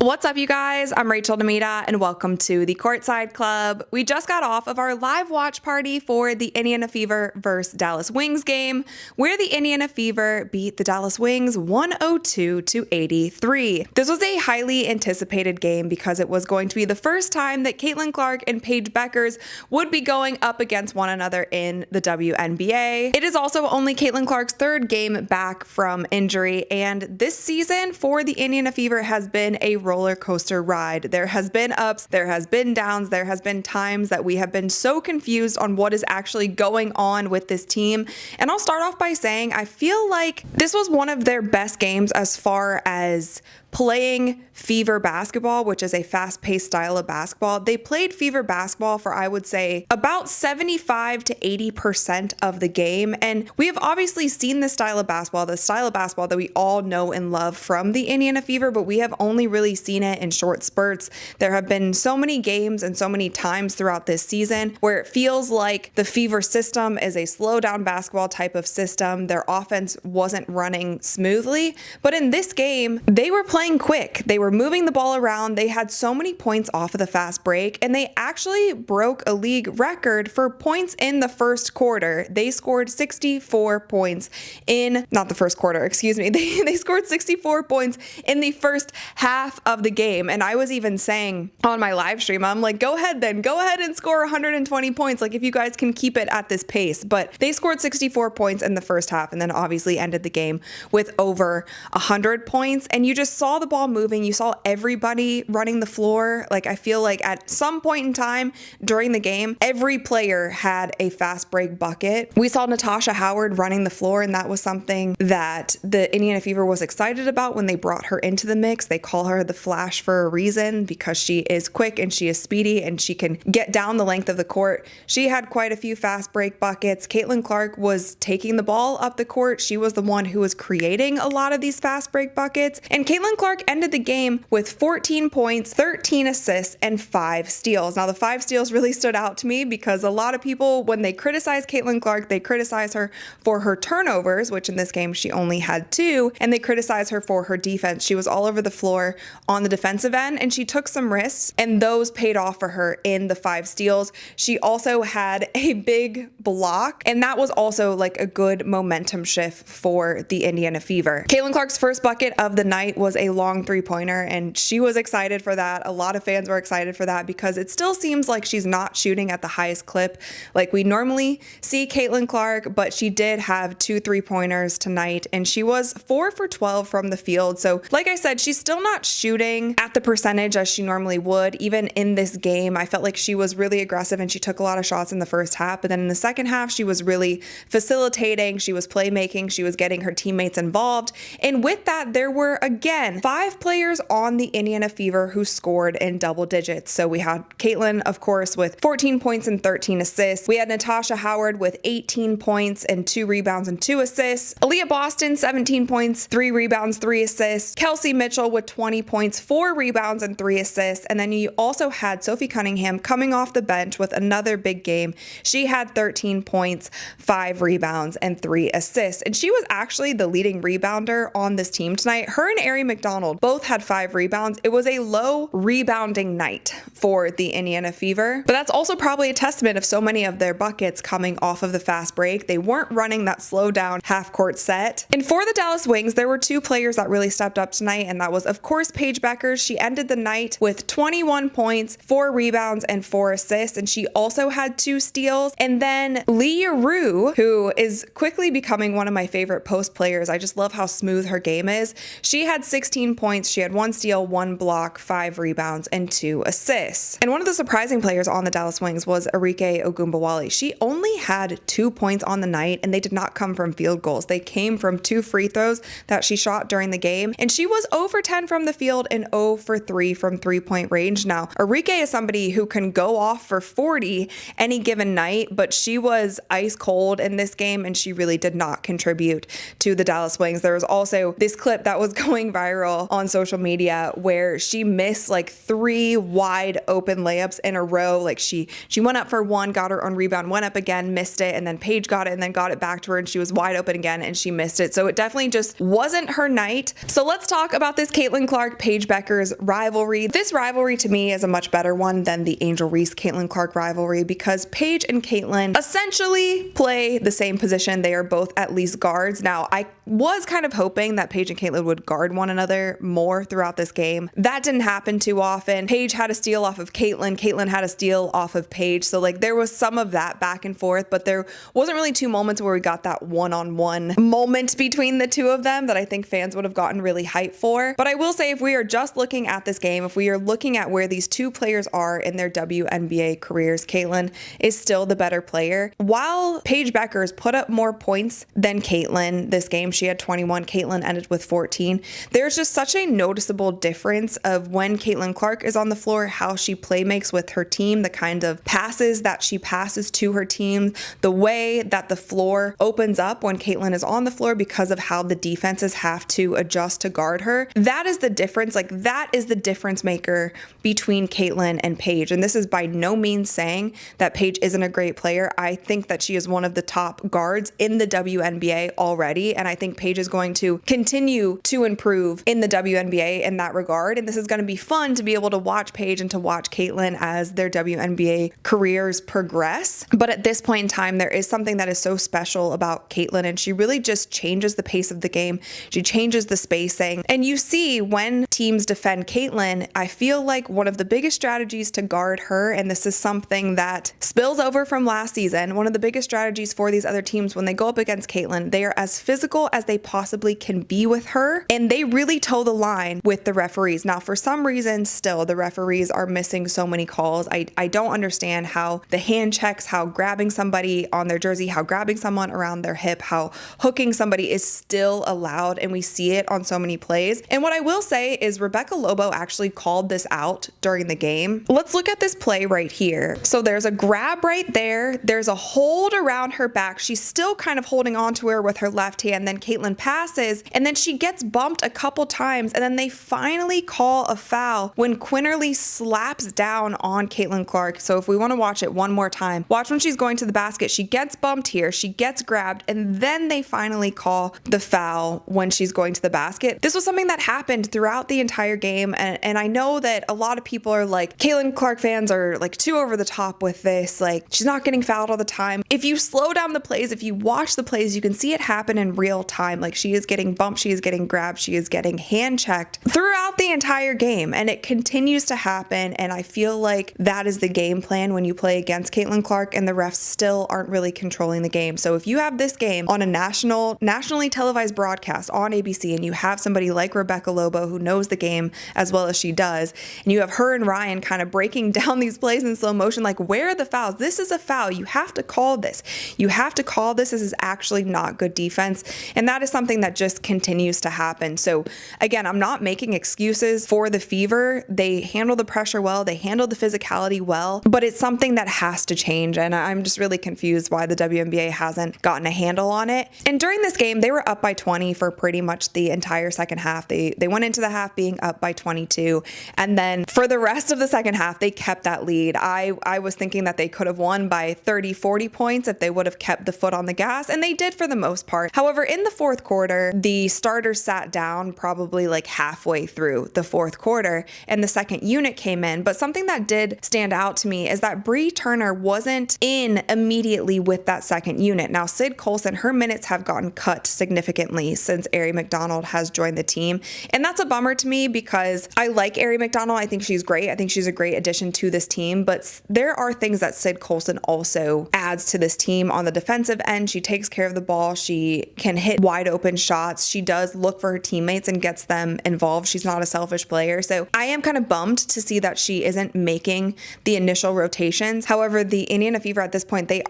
What's up, you guys? I'm Rachel DeMita, and welcome to the Courtside Club. We just got off of our live watch party for the Indiana Fever versus Dallas Wings game, where the Indiana Fever beat the Dallas Wings 102-83. This was a highly anticipated game because it was going to be the first time that Caitlin Clark and Paige Bueckers would be going up against one another in the WNBA. It is also only Caitlin Clark's third game back from injury, and this season for the Indiana Fever has been a roller coaster ride. There has been ups, there has been downs, there has been times that we have been so confused on what is actually going on with this team. And I'll start off by saying I feel like this was one of their best games as far as playing Fever basketball, which is a fast-paced style of basketball. They played Fever basketball for, I would say, about 75 to 80% of the game. And we have obviously seen this style of basketball, the style of basketball that we all know and love from the Indiana Fever, but we have only really seen it in short spurts. There have been so many games and so many times throughout this season where it feels like the Fever system is a slow down basketball type of system. Their offense wasn't running smoothly, but in this game, they were playing quick. They were moving the ball around. They had so many points off of the fast break, and they actually broke a league record for points in the first quarter. They scored 64 points in, not the first quarter, excuse me. They scored 64 points in the first half of the game. And I was even saying on my live stream, I'm like, go ahead and score 120 points. Like, if you guys can keep it at this pace. But they scored 64 points in the first half and then obviously ended the game with over 100 points. And you just saw the ball moving. You saw everybody running the floor. Like, I feel like at some point in time during the game, every player had a fast break bucket. We saw Natasha Howard running the floor, and that was something that the Indiana Fever was excited about when they brought her into the mix. They call her the Flash for a reason because she is quick and she is speedy and she can get down the length of the court. She had quite a few fast break buckets. Caitlin Clark was taking the ball up the court. She was the one who was creating a lot of these fast break buckets. And Caitlin Clark ended the game with 14 points, 13 assists, and 5 steals. Now, the 5 steals really stood out to me because a lot of people, when they criticize Caitlin Clark, they criticize her for her turnovers, which in this game she only had 2, and they criticize her for her defense. She was all over the floor on the defensive end, and she took some risks, and those paid off for her in the 5 steals. She also had a big block, and that was also like a good momentum shift for the Indiana Fever. Caitlin Clark's first bucket of the night was a long three-pointer, and she was excited for that. A lot of fans were excited for that because it still seems like she's not shooting at the highest clip like we normally see Caitlin Clark, but she did have 2 3-pointers tonight, and she was 4 for 12 from the field. So like I said, she's still not shooting at the percentage as she normally would. Even in this game, I felt like she was really aggressive and she took a lot of shots in the first half, but then in the second half, she was really facilitating, she was playmaking, she was getting her teammates involved. And with that, there were again 5 players on the Indiana Fever who scored in double digits. So we had Caitlin, of course, with 14 points and 13 assists. We had Natasha Howard with 18 points and 2 rebounds and 2 assists. Aaliyah Boston, 17 points, 3 rebounds, 3 assists. Kelsey Mitchell with 20 points, 4 rebounds, and 3 assists. And then you also had Sophie Cunningham coming off the bench with another big game. She had 13 points, 5 rebounds, and 3 assists. And she was actually the leading rebounder on this team tonight. Her and Ari McDonald both had 5 rebounds. It was a low rebounding night for the Indiana Fever, but that's also probably a testament of so many of their buckets coming off of the fast break. They weren't running that slow down half court set. And for the Dallas Wings, there were 2 players that really stepped up tonight, and that was, of course, Paige Bueckers. She ended the night with 21 points, 4 rebounds, and 4 assists, and she also had 2 steals. And then Leah Rue, who is quickly becoming one of my favorite post players. I just love how smooth her game is. She had 16 points. She had 1 steal, 1 block, 5 rebounds, and 2 assists. And one of the surprising players on the Dallas Wings was Arike Ogunbowale. She only had 2 points on the night, and they did not come from field goals. They came from 2 free throws that she shot during the game, and she was 0 for 10 from the field and 0 for 3 from 3-point range. Now, Arike is somebody who can go off for 40 any given night, but she was ice cold in this game, and she really did not contribute to the Dallas Wings. There was also this clip that was going viral viral on social media where she missed like 3 wide open layups in a row. Like she went up for one, got her own rebound, went up again, missed it, and then Paige got it and then got it back to her and she was wide open again and she missed it. So it definitely just wasn't her night. So let's talk about this Caitlin Clark, Paige Bueckers rivalry. This rivalry to me is a much better one than the Angel Reese, Caitlin Clark rivalry because Paige and Caitlin essentially play the same position. They are both at least guards. Now, I was kind of hoping that Paige and Caitlin would guard one another more throughout this game. That didn't happen too often. Paige had a steal off of Caitlin. Caitlin had a steal off of Paige. So like there was some of that back and forth, but there wasn't really 2 moments where we got that one-on-one moment between the two of them that I think fans would have gotten really hyped for. But I will say if we are just looking at this game, if we are looking at where these two players are in their WNBA careers, Caitlin is still the better player. While Paige Bueckers put up more points than Caitlin this game, she had 21, Caitlin ended with 14. There's just such a noticeable difference of when Caitlin Clark is on the floor, how she play makes with her team, the kind of passes that she passes to her team, the way that the floor opens up when Caitlin is on the floor because of how the defenses have to adjust to guard her. That is the difference. Like that is the difference maker between Caitlin and Paige. And this is by no means saying that Paige isn't a great player. I think that she is one of the top guards in the WNBA already. And I think Paige is going to continue to improve in the WNBA in that regard. And this is going to be fun to be able to watch Paige and to watch Caitlin as their WNBA careers progress. But at this point in time, there is something that is so special about Caitlin, and she really just changes the pace of the game. She changes the spacing. And you see when teams defend Caitlin, I feel like one of the biggest strategies to guard her, and this is something that spills over from last season, one of the biggest strategies for these other teams when they go up against Caitlin, they are as physical as they possibly can be with her, and they really toe the line with the referees. Now, for some reason, still, the referees are missing so many calls. I don't understand how the hand checks, how grabbing somebody on their jersey, how grabbing someone around their hip, how hooking somebody is still allowed, and we see it on so many plays. And what I will say is Rebecca Lobo actually called this out during the game. Let's look at this play right here. So there's a grab right there. There's a hold around her back. She's still kind of holding on to her with her left hand. Then Caitlin passes, and then she gets bumped a couple times, and then they finally call a foul when Quinterly slaps down on Caitlin Clark. So if we want to watch it one more time, watch when she's going to the basket. She gets bumped here, she gets grabbed, and then they finally call the foul when she's going to the basket. This was something that happened throughout the entire game, and I know that a lot of people are like, Caitlin Clark fans are like too over the top with this, like she's not getting fouled all the time. If you slow down the plays, if you watch the plays, you can see it happen in real time. Like she is getting bumped, she is getting grabbed, she is getting hand checked throughout the entire game, and it continues to happen. And I feel like that is the game plan when you play against Caitlin Clark and the refs still aren't really controlling the game. So if you have this game on a nationally televised broadcast on ABC, and you have somebody like Rebecca Lobo who knows the game as well as she does, and you have her and Ryan kind of breaking down these plays in slow motion, like where are the fouls? This is a foul. You have to call this. You have to call this. This is actually not good defense. And that is something that just continues to happen. So again, I'm not making excuses for the Fever. They handle the pressure well. They handle the physicality well, but it's something that has to change. And I'm just really confused why the WNBA hasn't gotten a handle on it. And during this game, they were up by 20 for pretty much the entire second half. They went into the half being up by 22. And then for the rest of the second half, they kept that lead. I was thinking that they could have won by 30, 40 points if they would have kept the foot on the gas, and they did for the most part. However, in the fourth quarter, the starters sat down probably like halfway through the fourth quarter, and the second unit came in. But something that did stand out to me is that Bree Turner wasn't in immediately with that second unit. Now, Sid Colson, her minutes have gotten cut significantly since Ari McDonald has joined the team, and that's a bummer to me because I like Ari McDonald. I think she's great. I think she's a great addition to this team, but there are things that Sid Colson also adds to this team on the defensive end. She takes care of the ball. She can hit wide open shots. She does look for her teammates and gets them involved. She's not a selfish player. So I am kind of bummed to see that she isn't making the initial rotations. However, the Indiana Fever at this point, they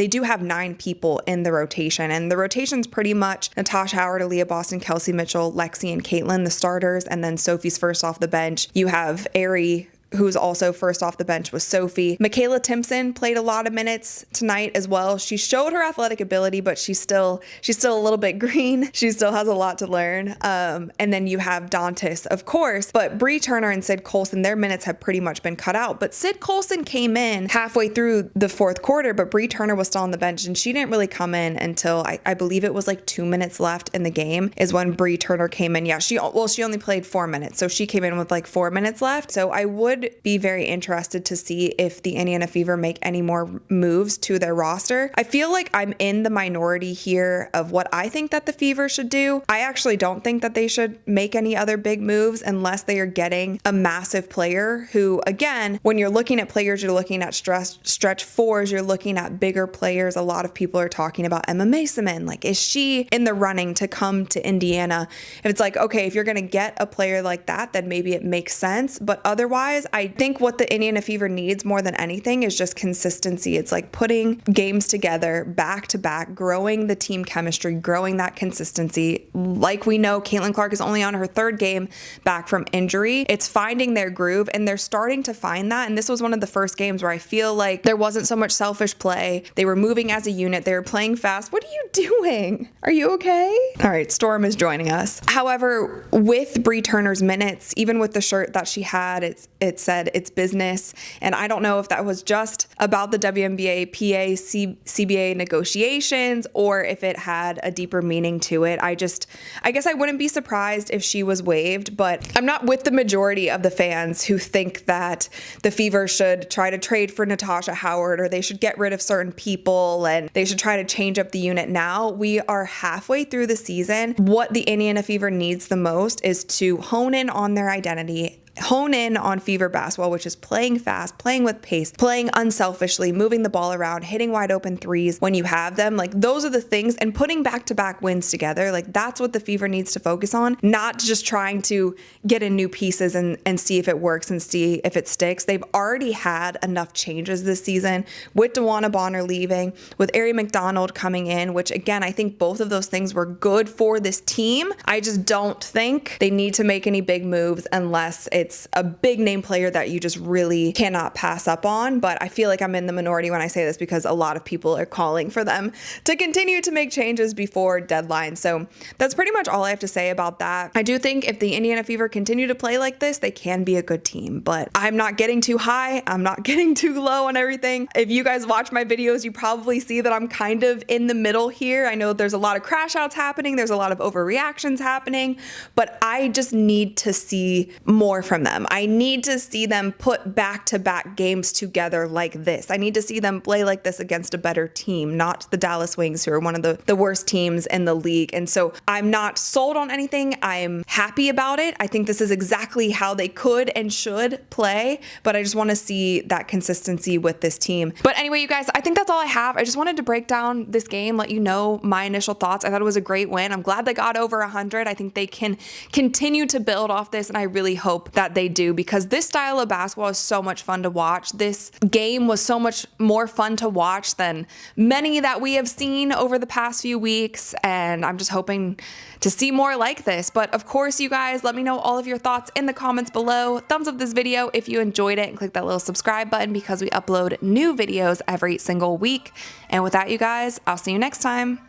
do have 9 people in the rotation, and the rotation's pretty much Natasha Howard, Aaliyah Boston, Kelsey Mitchell, Lexi, and Caitlin, the starters, and then Sophie's first off the bench. You have Ari who's also first off the bench was Sophie. Michaela Timpson played a lot of minutes tonight as well. She showed her athletic ability, but she's still a little bit green. She still has a lot to learn. And then you have Dantas, of course, but Bree Turner and Sid Colson, their minutes have pretty much been cut out. But Sid Colson came in halfway through the fourth quarter, but Bree Turner was still on the bench, and she didn't really come in until I believe it was like 2 minutes left in the game is when Bree Turner came in. Yeah, she only played 4 minutes, so she came in with like 4 minutes left. So I would be very interested to see if the Indiana Fever make any more moves to their roster. I feel like I'm in the minority here of what I think that the Fever should do. I actually don't think that they should make any other big moves unless they are getting a massive player who, again, when you're looking at players, you're looking at stretch fours, you're looking at bigger players. A lot of people are talking about Emma Mason. Like, is she in the running to come to Indiana? If it's like, okay, if you're going to get a player like that, then maybe it makes sense. But otherwise, I think what the Indiana Fever needs more than anything is just consistency. It's like putting games together back to back, growing the team chemistry, growing that consistency. Like we know, Caitlin Clark is only on her third game back from injury. It's finding their groove, and they're starting to find that. And this was one of the first games where I feel like there wasn't so much selfish play. They were moving as a unit. They were playing fast. What are you doing? Are you okay? All right, Storm is joining us. However, with Bree Turner's minutes, even with the shirt that she had, it said it's business. And I don't know if that was just about the WNBA CBA negotiations or if it had a deeper meaning to it. I guess I wouldn't be surprised if she was waived, but I'm not with the majority of the fans who think that the Fever should try to trade for Natasha Howard or they should get rid of certain people and they should try to change up the unit now. We are halfway through the season. What the Indiana Fever needs the most is to hone in on their identity, hone in on Fever basketball, which is playing fast, playing with pace, playing unselfishly, moving the ball around, hitting wide open threes when you have them. Like, those are the things, and putting back-to-back wins together. Like, that's what the Fever needs to focus on, not just trying to get in new pieces and see if it works and see if it sticks. They've already had enough changes this season with DeWanna Bonner leaving, with Ari McDonald coming in, which again, I think both of those things were good for this team. I just don't think they need to make any big moves unless it's a big name player that you just really cannot pass up on. But I feel like I'm in the minority when I say this because a lot of people are calling for them to continue to make changes before deadline. So that's pretty much all I have to say about that. I do think if the Indiana Fever continue to play like this, they can be a good team, but I'm not getting too high. I'm not getting too low on everything. If you guys watch my videos, you probably see that I'm kind of in the middle here. I know there's a lot of crash outs happening. There's a lot of overreactions happening, but I just need to see more from them. I need to see them put back-to-back games together like this. I need to see them play like this against a better team, not the Dallas Wings, who are one of the worst teams in the league. And so I'm not sold on anything. I'm happy about it. I think this is exactly how they could and should play, but I just want to see that consistency with this team. But anyway, you guys, I think that's all I have. I just wanted to break down this game, let you know my initial thoughts. I thought it was a great win. I'm glad they got over 100. I think they can continue to build off this, and I really hope that they do, because this style of basketball is so much fun to watch. This game was so much more fun to watch than many that we have seen over the past few weeks, and I'm just hoping to see more like this. But of course, you guys, let me know all of your thoughts in the comments below. Thumbs up this video if you enjoyed it, and click that little subscribe button because we upload new videos every single week. And with that, you guys, I'll see you next time.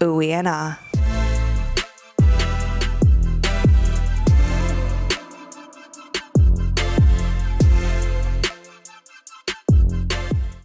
Ooh, and ah.